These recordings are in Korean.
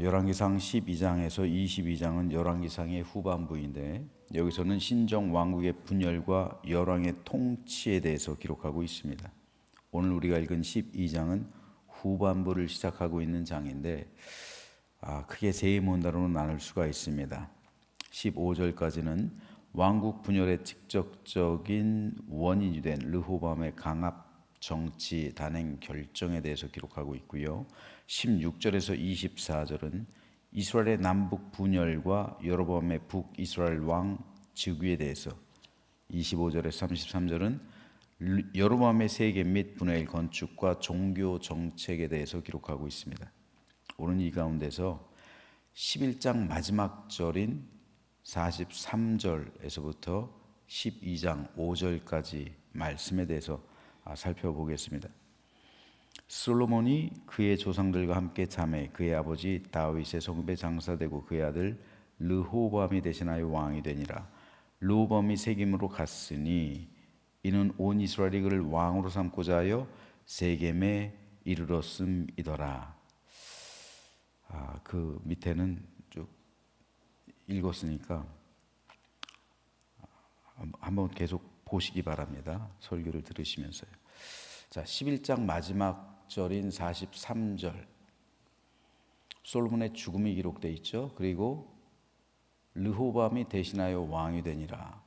열왕기상 12장에서 22장은 열왕기상의 후반부인데 여기서는 신정 왕국의 분열과 열왕의 통치에 대해서 기록하고 있습니다. 오늘 우리가 읽은 12장은 후반부를 시작하고 있는 장인데 크게 세 문단으로 나눌 수가 있습니다. 15절까지는 왕국 분열의 직접적인 원인이 된 르호보암의 강압 정치 단행 결정에 대해서 기록하고 있고요. 16절에서 24절은 이스라엘의 남북 분열과 여로보암의 북이스라엘 왕 즉위에 대해서, 25절에서 33절은 여로보암의 세계 및 분화의 건축과 종교 정책에 대해서 기록하고 있습니다. 오늘 이 가운데서 11장 마지막 절인 43절에서부터 12장 5절까지 말씀에 대해서 살펴보겠습니다. 솔로몬이 그의 조상들과 함께 잠에 그의 아버지 다윗의 성읍에 장사되고 그의 아들 르호보암이 대신하여 왕이 되니라. 르호보암이 세겜으로 갔으니 이는 온 이스라엘이 그를 왕으로 삼고자 하여 세겜에 이르렀음이더라. 그 밑에는 쭉 읽었으니까 한번 계속 보시기 바랍니다. 설교를 들으시면서요. 자, 11장 마지막 절인 43절, 솔로몬의 죽음이 기록되어 있죠. 그리고 르호보암이 대신하여 왕이 되니라.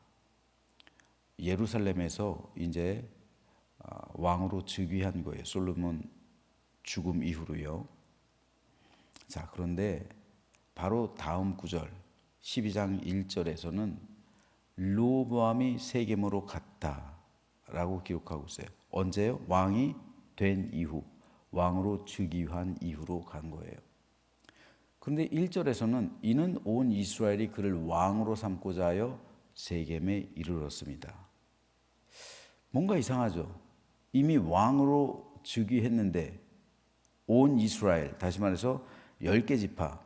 예루살렘에서 이제 왕으로 즉위한 거예요. 솔로몬 죽음 이후로요. 자, 그런데 바로 다음 구절 12장 1절에서는 르호보암이 세겜으로 갔다라고 기록하고 있어요. 언제요? 왕이 된 이후, 왕으로 즉위한 이후로 간 거예요. 그런데 1절에서는 이는 온 이스라엘이 그를 왕으로 삼고자 하여 세겜에 이르렀습니다. 뭔가 이상하죠? 이미 왕으로 즉위했는데 온 이스라엘, 다시 말해서 10개 지파,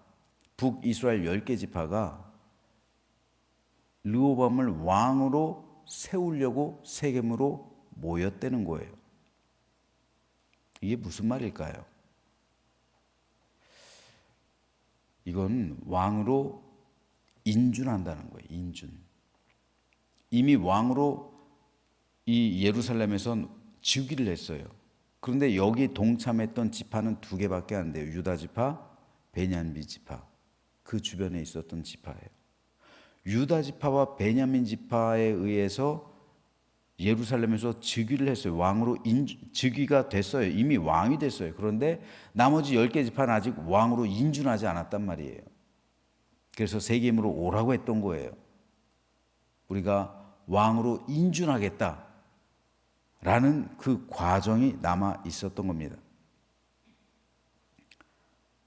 북이스라엘 10개 지파가 르호보암을 왕으로 세우려고 세겜으로 모였다는 거예요. 이게 무슨 말일까요? 이건 왕으로 인준한다는 거예요. 인준. 이미 왕으로 이 예루살렘에선 즉위를 했어요. 그런데 여기 동참했던 지파는 2개밖에 안 돼요. 유다 지파, 베냐민 지파. 그 주변에 있었던 지파예요. 유다 지파와 베냐민 지파에 의해서 예루살렘에서 즉위를 했어요. 왕으로 즉위가 됐어요. 이미 왕이 됐어요. 그런데 나머지 10개 지파는 아직 왕으로 인준하지 않았단 말이에요. 그래서 세겜으로 오라고 했던 거예요. 우리가 왕으로 인준하겠다라는 그 과정이 남아 있었던 겁니다.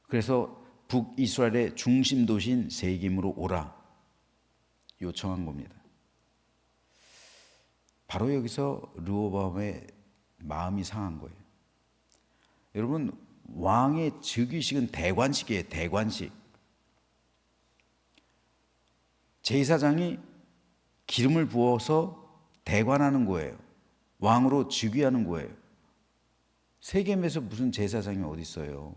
그래서 북이스라엘의 중심 도시인 세겜으로 오라 요청한 겁니다. 바로 여기서 르호보암의 마음이 상한 거예요. 여러분, 왕의 즉위식은 대관식이에요. 대관식. 제사장이 기름을 부어서 대관하는 거예요. 왕으로 즉위하는 거예요. 세겜에서 무슨 제사장이 어디 있어요?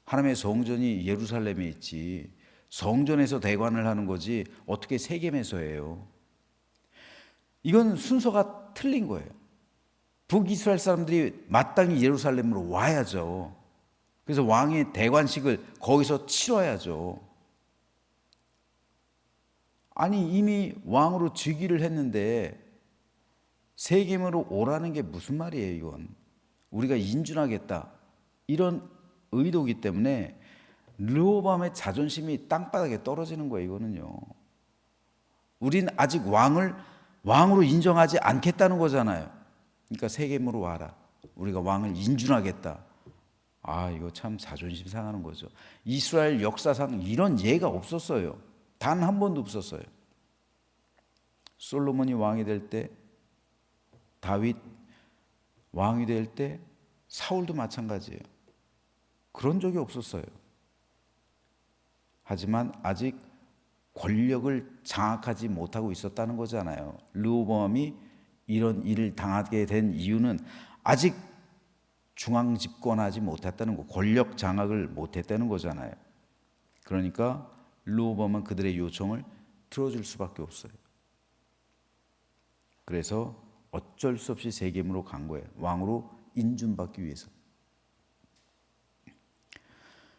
하나님의 성전이 예루살렘에 있지, 성전에서 대관을 하는 거지 어떻게 세겜에서 해요? 이건 순서가 틀린 거예요. 북이스라엘 사람들이 마땅히 예루살렘으로 와야죠. 그래서 왕의 대관식을 거기서 치러야죠. 아니, 이미 왕으로 즉위를 했는데 세겜으로 오라는 게 무슨 말이에요? 이건 우리가 인준하겠다 이런 의도이기 때문에 르호보암의 자존심이 땅바닥에 떨어지는 거예요. 이거는요, 우린 아직 왕으로 인정하지 않겠다는 거잖아요. 그러니까 세겜으로 와라. 우리가 왕을 인준하겠다. 이거 참 자존심 상하는 거죠. 이스라엘 역사상 이런 예가 없었어요. 단 한 번도 없었어요. 솔로몬이 왕이 될 때, 다윗 왕이 될 때, 사울도 마찬가지예요. 그런 적이 없었어요. 하지만 아직 권력을 장악하지 못하고 있었다는 거잖아요. 르호보암이 이런 일을 당하게 된 이유는 아직 중앙 집권하지 못했다는 거, 권력 장악을 못했다는 거잖아요. 그러니까 르호보암은 그들의 요청을 들어줄 수밖에 없어요. 그래서 어쩔 수 없이 세겜으로 간 거예요. 왕으로 인준받기 위해서.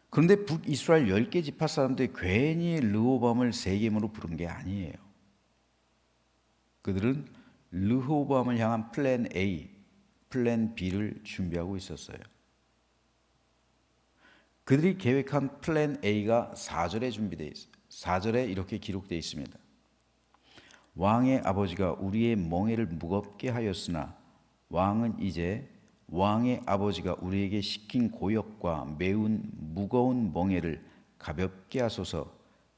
그런데 북이스라엘 10개 지파 사람들이 괜히 르호보암을 세겜으로 부른 게 아니에요. 그들은 르호보암을 향한 플랜 A, 플랜 B를 준비하고 있었어요. 그들이 계획한 플랜 A가 4절에 준비되어 있어요. 4절에 이렇게 기록되어 있습니다. 왕의 아버지가 우리의 멍에를 무겁게 하였으나 왕은 이제 왕의 아버지가 우리에게 시킨 고역과 매운 무거운 멍에를 가볍게 하소서.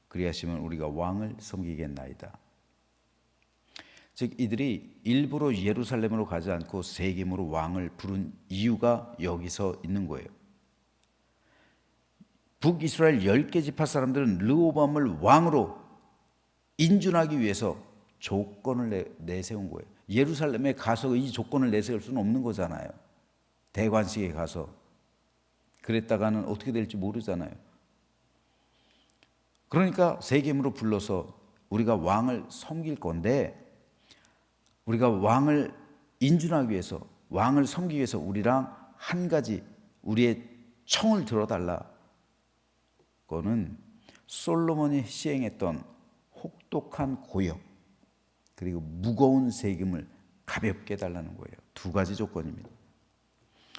그리하시면 우리가 왕을 섬기겠나이다. 즉 이들이 일부러 예루살렘으로 가지 않고 세겜으로 왕을 부른 이유가 여기서 있는 거예요. 북이스라엘 10개 지파 사람들은 르호보암을 왕으로 인준하기 위해서 조건을 내세운 거예요. 예루살렘에 가서 이 조건을 내세울 수는 없는 거잖아요. 대관식에 가서. 그랬다가는 어떻게 될지 모르잖아요. 그러니까 세겜으로 불러서 우리가 왕을 섬길 건데, 우리가 왕을 인준하기 위해서, 왕을 섬기기 위해서 우리랑 한 가지 우리의 청을 들어달라. 그거는 솔로몬이 시행했던 혹독한 고역 그리고 무거운 세금을 가볍게 달라는 거예요. 두 가지 조건입니다.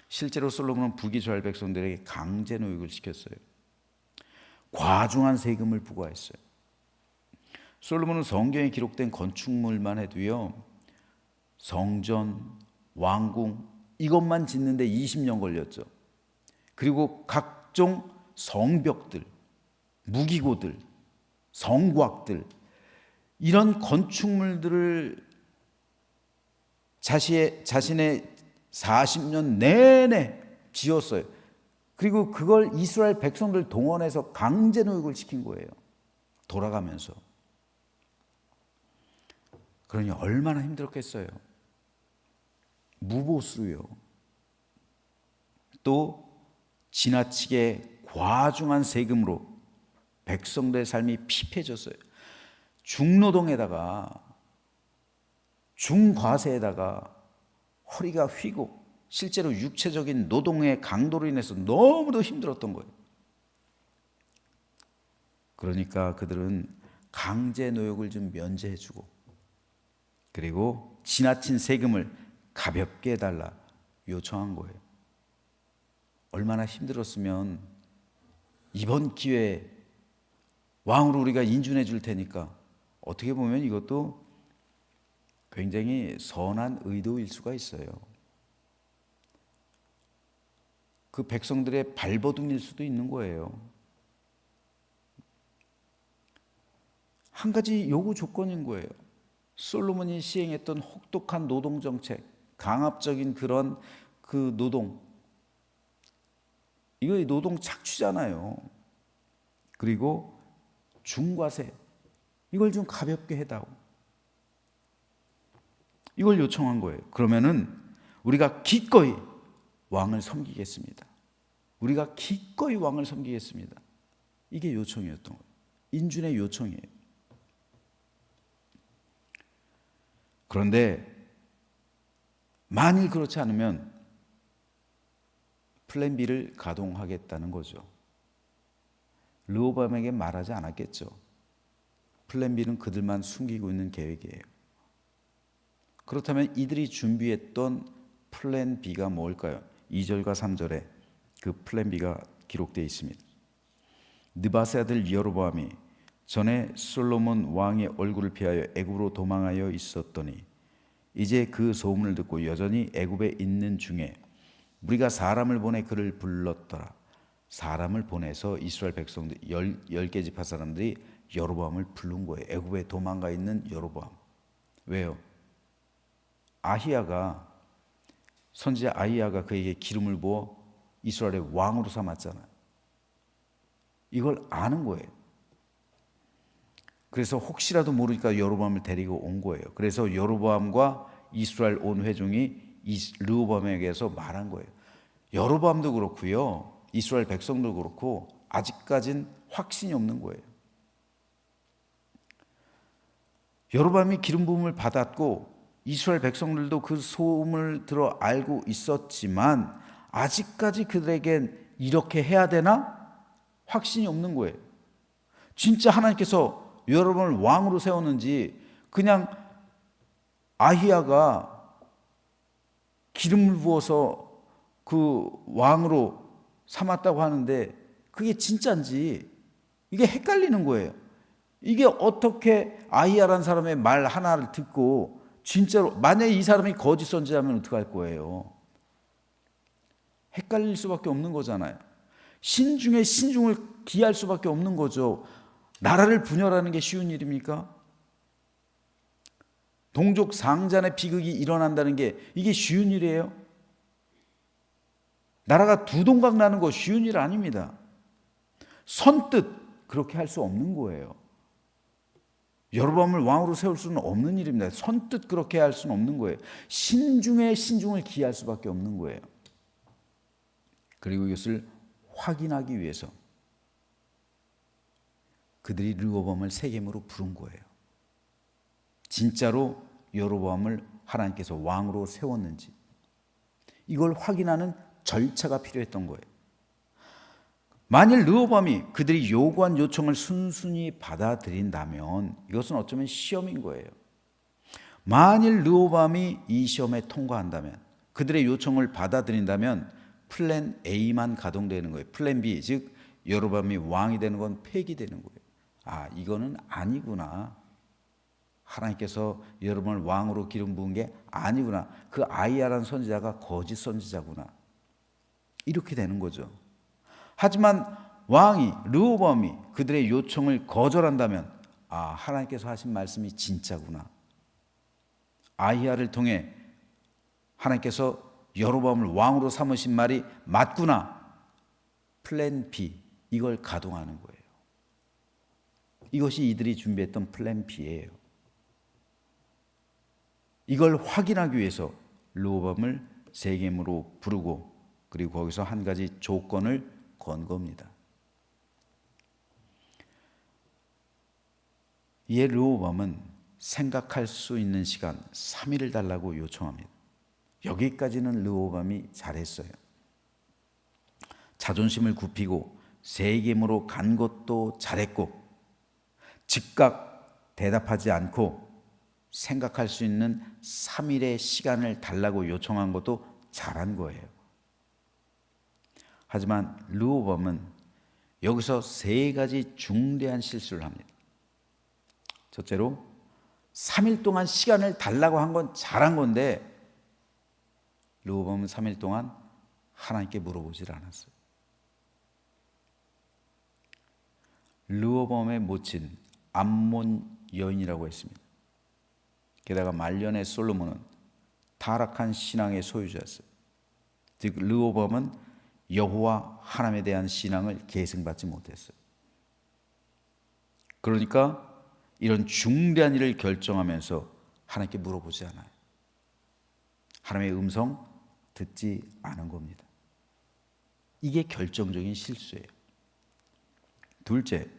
실제로 솔로몬은 북이스라엘 백성들에게 강제 노역을 시켰어요. 과중한 세금을 부과했어요. 솔로몬은 성경에 기록된 건축물만 해도요, 성전, 왕궁 이것만 짓는데 20년 걸렸죠. 그리고 각종 성벽들, 무기고들, 성곽들 이런 건축물들을 자신의 40년 내내 지었어요. 그리고 그걸 이스라엘 백성들 동원해서 강제 노역을 시킨 거예요. 돌아가면서. 그러니 얼마나 힘들었겠어요. 무보수요. 또 지나치게 과중한 세금으로 백성들의 삶이 피폐해졌어요. 중노동에다가 중과세에다가 허리가 휘고 실제로 육체적인 노동의 강도로 인해서 너무도 힘들었던 거예요. 그러니까 그들은 강제 노역을 좀 면제해주고 그리고 지나친 세금을 가볍게 해달라 요청한 거예요. 얼마나 힘들었으면 이번 기회에 왕으로 우리가 인준해 줄 테니까. 어떻게 보면 이것도 굉장히 선한 의도일 수가 있어요. 그 백성들의 발버둥일 수도 있는 거예요. 한 가지 요구 조건인 거예요. 솔로몬이 시행했던 혹독한 노동 정책, 강압적인 그런 그 노동, 이거 노동 착취잖아요. 그리고 중과세, 이걸 좀 가볍게 해다오. 이걸 요청한 거예요. 그러면은 우리가 기꺼이 왕을 섬기겠습니다. 우리가 기꺼이 왕을 섬기겠습니다. 이게 요청이었던 거예요. 인준의 요청이에요. 그런데 만일 그렇지 않으면 플랜 B를 가동하겠다는 거죠. 르호보암에게 말하지 않았겠죠. 플랜 B는 그들만 숨기고 있는 계획이에요. 그렇다면 이들이 준비했던 플랜 B가 뭘까요? 2절과 3절에 그 플랜 B가 기록되어 있습니다. 느바세 아들 여로보암이 전에 솔로몬 왕의 얼굴을 피하여 애굽으로 도망하여 있었더니 이제 그 소문을 듣고 여전히 애굽에 있는 중에 우리가 사람을 보내 그를 불렀더라. 사람을 보내서 이스라엘 백성들 10개 지파 사람들이 여로보암을 부른 거예요. 애굽에 도망가 있는 여로보암. 왜요? 아히야가 선지자 아히야가 그에게 기름을 부어 이스라엘의 왕으로 삼았잖아요. 이걸 아는 거예요. 그래서 혹시라도 모르니까 여로보암을 데리고 온 거예요. 그래서 여로보암과 이스라엘 온 회중이 르호보암에게서 말한 거예요. 여로보암도 그렇고요. 이스라엘 백성도 그렇고 아직까진 확신이 없는 거예요. 여로보암이 기름 부음을 받았고 이스라엘 백성들도 그 소음을 들어 알고 있었지만 아직까지 그들에겐 이렇게 해야 되나? 확신이 없는 거예요. 진짜 하나님께서 여로보암을 왕으로 세웠는지 그냥 아히야가 기름을 부어서 그 왕으로 삼았다고 하는데 그게 진짜인지 이게 헷갈리는 거예요. 이게 어떻게 아히야라는 사람의 말 하나를 듣고 진짜로 만약에 이 사람이 거짓 선지자면 어떡할 거예요? 헷갈릴 수밖에 없는 거잖아요. 신중에 신중을 기할 수밖에 없는 거죠. 나라를 분열하는 게 쉬운 일입니까? 동족 상잔의 비극이 일어난다는 게 이게 쉬운 일이에요? 나라가 두 동강 나는 거 쉬운 일 아닙니다. 선뜻 그렇게 할 수 없는 거예요. 여로보암을 왕으로 세울 수는 없는 일입니다. 선뜻 그렇게 할 수는 없는 거예요. 신중에 신중을 기할 수밖에 없는 거예요. 그리고 이것을 확인하기 위해서 그들이 르호보암을 세겜으로 부른 거예요. 진짜로 여로보암을 하나님께서 왕으로 세웠는지 이걸 확인하는 절차가 필요했던 거예요. 만일 르호보암이 그들이 요구한 요청을 순순히 받아들인다면 이것은 어쩌면 시험인 거예요. 만일 르호보암이 이 시험에 통과한다면 그들의 요청을 받아들인다면 플랜 A만 가동되는 거예요. 플랜 B, 즉 여로보암이 왕이 되는 건 폐기되는 거예요. 아, 이거는 아니구나. 하나님께서 여러분을 왕으로 기름 부은 게 아니구나. 그 아히야라는 선지자가 거짓 선지자구나. 이렇게 되는 거죠. 하지만 왕이 르호보암이 그들의 요청을 거절한다면 아, 하나님께서 하신 말씀이 진짜구나. 아히야를 통해 하나님께서 여로보암을 왕으로 삼으신 말이 맞구나. 플랜 B, 이걸 가동하는 거예요. 이것이 이들이 준비했던 플랜 B예요. 이걸 확인하기 위해서 르호보암을 세겜으로 부르고 그리고 거기서 한 가지 조건을 건 겁니다. 이에 르호보암은 생각할 수 있는 시간 3일을 달라고 요청합니다. 여기까지는 르호보암이 잘했어요. 자존심을 굽히고 세겜으로 간 것도 잘했고 즉각 대답하지 않고 생각할 수 있는 3일의 시간을 달라고 요청한 것도 잘한 거예요. 하지만 르호보암은 여기서 세 가지 중대한 실수를 합니다. 첫째로 3일 동안 시간을 달라고 한 건 잘한 건데 르호보암은 3일 동안 하나님께 물어보질 않았어요. 르호보암의 모친 암몬 여인이라고 했습니다. 게다가 말년의 솔로몬은 타락한 신앙의 소유자였어요. 즉 르호보암은 여호와 하나님에 대한 신앙을 계승받지 못했어요. 그러니까 이런 중대한 일을 결정하면서 하나님께 물어보지 않아요. 하나님의 음성 듣지 않은 겁니다. 이게 결정적인 실수예요. 둘째,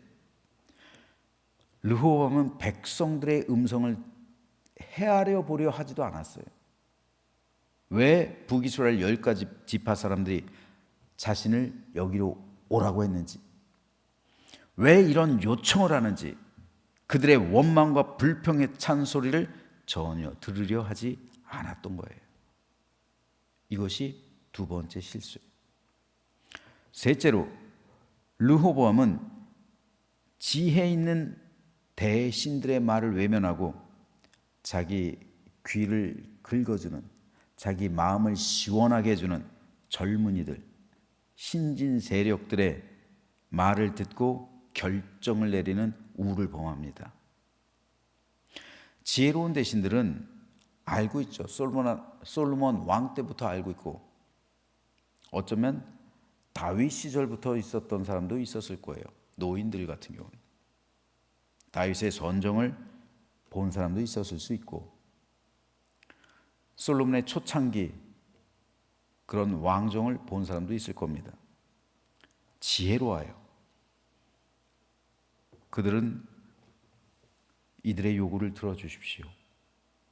르호보암은 백성들의 음성을 헤아려 보려 하지도 않았어요. 왜 북이스라엘 10가지 지파 사람들이 자신을 여기로 오라고 했는지, 왜 이런 요청을 하는지, 그들의 원망과 불평의 찬소리를 전혀 들으려 하지 않았던 거예요. 이것이 두 번째 실수예요. 셋째로 르호보암은 지혜 있는 대신들의 말을 외면하고 자기 귀를 긁어주는, 자기 마음을 시원하게 해주는 젊은이들, 신진 세력들의 말을 듣고 결정을 내리는 우를 범합니다. 지혜로운 대신들은 알고 있죠. 솔로몬 왕 때부터 알고 있고 어쩌면 다윗 시절부터 있었던 사람도 있었을 거예요. 노인들 같은 경우는 다윗의 선정을 본 사람도 있었을 수 있고 솔로몬의 초창기 그런 왕정을 본 사람도 있을 겁니다. 지혜로워요. 그들은 이들의 요구를 들어주십시오.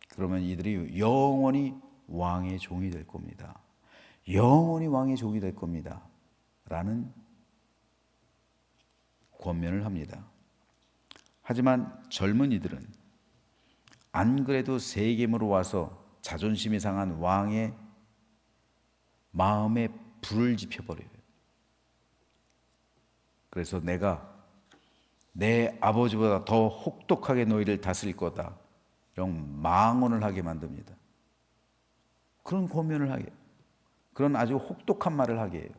그러면 이들이 영원히 왕의 종이 될 겁니다. 영원히 왕의 종이 될 겁니다. 라는 권면을 합니다. 하지만 젊은이들은 안 그래도 세겜으로 와서 자존심이 상한 왕의 마음에 불을 지펴버려요. 그래서 내가 내 아버지보다 더 혹독하게 너희를 다스릴 거다, 이런 망언을 하게 만듭니다. 그런 권면을 하게, 그런 아주 혹독한 말을 하게 해요.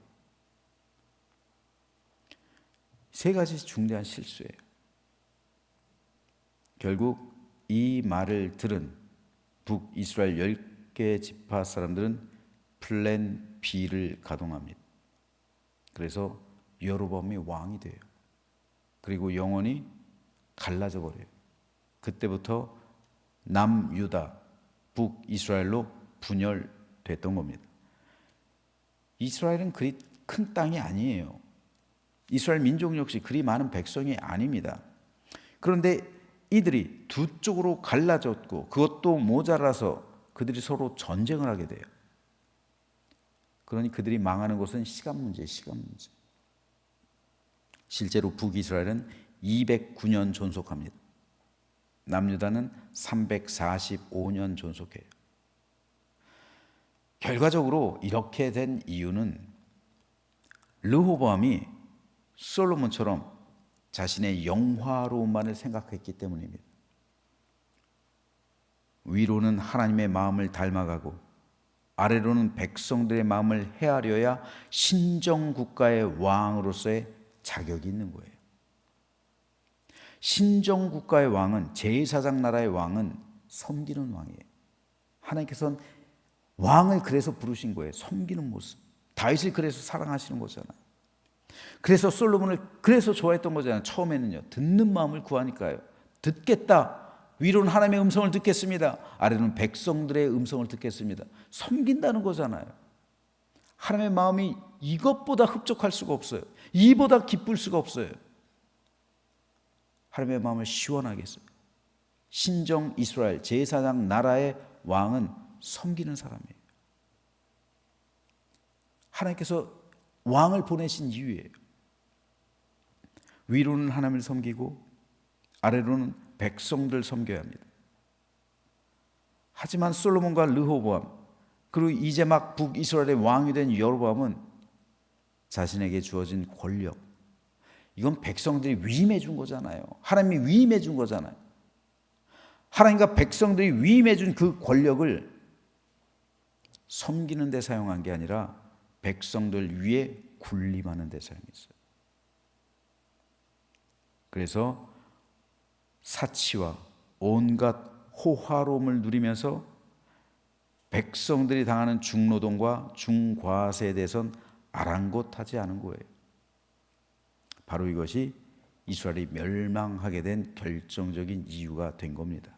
세 가지 중대한 실수예요. 결국 이 말을 들은 북이스라엘 10개 지파 사람들은 플랜 B를 가동합니다. 그래서 여로보암이 왕이 돼요. 그리고 영원히 갈라져 버려요. 그때부터 남유다, 북이스라엘로 분열됐던 겁니다. 이스라엘은 그리 큰 땅이 아니에요. 이스라엘 민족 역시 그리 많은 백성이 아닙니다. 그런데 이들이 두 쪽으로 갈라졌고 그것도 모자라서 그들이 서로 전쟁을 하게 돼요. 그러니 그들이 망하는 것은 시간 문제예요. 시간 문제. 실제로 북이스라엘은 209년 존속합니다. 남유다는 345년 존속해요. 결과적으로 이렇게 된 이유는 르호보암이 솔로몬처럼 자신의 영화로움만을 생각했기 때문입니다. 위로는 하나님의 마음을 닮아가고 아래로는 백성들의 마음을 헤아려야 신정국가의 왕으로서의 자격이 있는 거예요. 신정국가의 왕은, 제사장 나라의 왕은 섬기는 왕이에요. 하나님께서는 왕을 그래서 부르신 거예요. 섬기는 모습. 다윗을 그래서 사랑하시는 거잖아요. 그래서 솔로몬을 그래서 좋아했던 거잖아요. 처음에는요. 듣는 마음을 구하니까요. 듣겠다. 위로는 하나님의 음성을 듣겠습니다. 아래는 백성들의 음성을 듣겠습니다. 섬긴다는 거잖아요. 하나님의 마음이 이것보다 흡족할 수가 없어요. 이보다 기쁠 수가 없어요. 하나님의 마음을 시원하게 했어요. 신정 이스라엘 제사장 나라의 왕은 섬기는 사람이에요. 하나님께서 왕을 보내신 이유예요. 위로는 하나님을 섬기고 아래로는 백성들 섬겨야 합니다. 하지만 솔로몬과 르호보암, 그리고 이제 막 북이스라엘의 왕이 된 여로보암은 자신에게 주어진 권력, 이건 백성들이 위임해 준 거잖아요. 하나님이 위임해 준 거잖아요. 하나님과 백성들이 위임해 준 그 권력을 섬기는 데 사용한 게 아니라 백성들 위에 군림하는 데 사용했어요. 그래서 사치와 온갖 호화로움을 누리면서 백성들이 당하는 중노동과 중과세에 대해서는 아랑곳하지 않은 거예요. 바로 이것이 이스라엘이 멸망하게 된 결정적인 이유가 된 겁니다.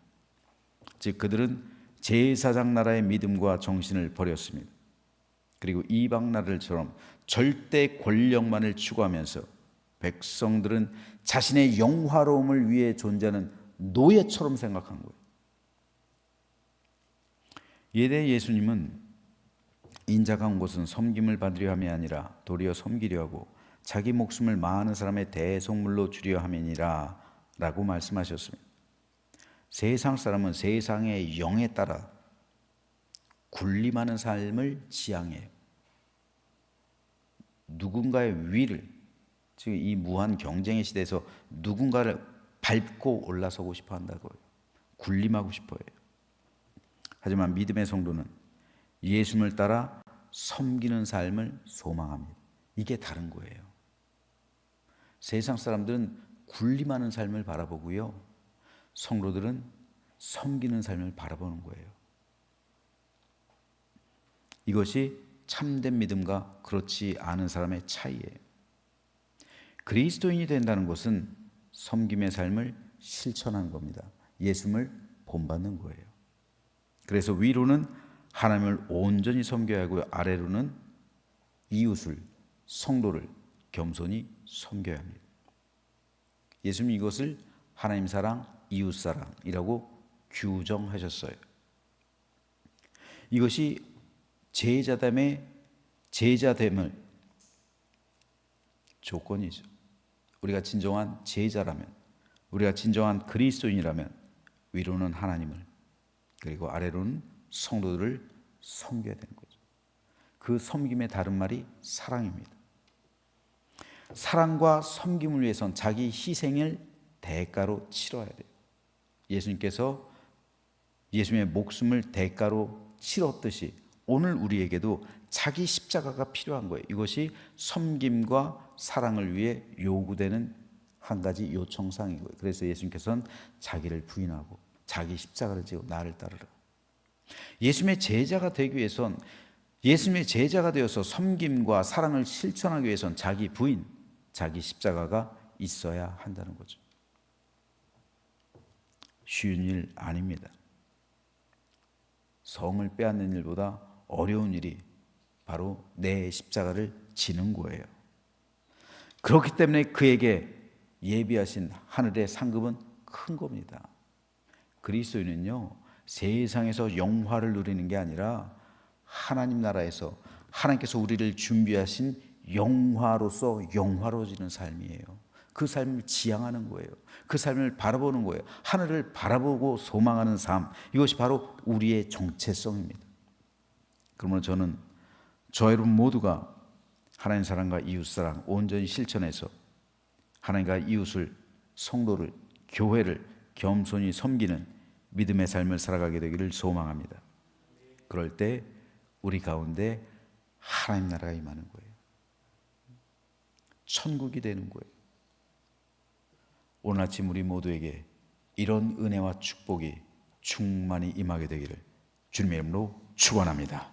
즉 그들은 제사장 나라의 믿음과 정신을 버렸습니다. 그리고 이방 나라들처럼 절대 권력만을 추구하면서 백성들은 자신의 영화로움을 위해 존재하는 노예처럼 생각한 거예요. 이에 대해 예수님은 인자가 온 것은 섬김을 받으려 함이 아니라 도리어 섬기려 하고 자기 목숨을 많은 사람의 대속물로 주려 함이니라 라고 말씀하셨습니다. 세상 사람은 세상의 영에 따라 군림하는 삶을 지향해요. 누군가의 위를, 즉 이 무한 경쟁의 시대에서 누군가를 밟고 올라서고 싶어 한다고요. 군림하고 싶어요. 하지만 믿음의 성도는 예수님을 따라 섬기는 삶을 소망합니다. 이게 다른 거예요. 세상 사람들은 군림하는 삶을 바라보고요. 성도들은 섬기는 삶을 바라보는 거예요. 이것이 참된 믿음과 그렇지 않은 사람의 차이예요. 그리스도인이 된다는 것은 섬김의 삶을 실천하는 겁니다. 예수님을 본받는 거예요. 그래서 위로는 하나님을 온전히 섬겨야 하고 아래로는 이웃을, 성도를 겸손히 섬겨야 합니다. 예수님 이것을 하나님 사랑, 이웃 사랑이라고 규정하셨어요. 이것이 제자됨의 제자됨을 조건이죠. 우리가 진정한 제자라면, 우리가 진정한 그리스도인이라면 위로는 하나님을, 그리고 아래로는 성도들을 섬겨야 되는 거죠. 그 섬김의 다른 말이 사랑입니다. 사랑과 섬김을 위해선 자기 희생을 대가로 치러야 돼요. 예수님께서 예수님의 목숨을 대가로 치렀듯이 오늘 우리에게도 자기 십자가가 필요한 거예요. 이것이 섬김과 사랑을 위해 요구되는 한 가지 요청사항인 거예요. 그래서 예수님께서는 자기를 부인하고 자기 십자가를 지고 나를 따르라. 예수님의 제자가 되기 위해선, 예수님의 제자가 되어서 섬김과 사랑을 실천하기 위해선 자기 부인, 자기 십자가가 있어야 한다는 거죠. 쉬운 일 아닙니다. 성을 빼앗는 일보다 어려운 일이 바로 내 십자가를 지는 거예요. 그렇기 때문에 그에게 예비하신 하늘의 상급은 큰 겁니다. 그리스도인은요, 세상에서 영화를 누리는 게 아니라 하나님 나라에서 하나님께서 우리를 준비하신 영화로서 영화로워지는 삶이에요. 그 삶을 지향하는 거예요. 그 삶을 바라보는 거예요. 하늘을 바라보고 소망하는 삶, 이것이 바로 우리의 정체성입니다. 그러므로 저는 저 여러분 모두가 하나님 사랑과 이웃 사랑 온전히 실천해서 하나님과 이웃을, 성도를, 교회를 겸손히 섬기는 믿음의 삶을 살아가게 되기를 소망합니다. 그럴 때 우리 가운데 하나님 나라가 임하는 거예요. 천국이 되는 거예요. 오늘 아침 우리 모두에게 이런 은혜와 축복이 충만히 임하게 되기를 주님의 이름으로 축원합니다.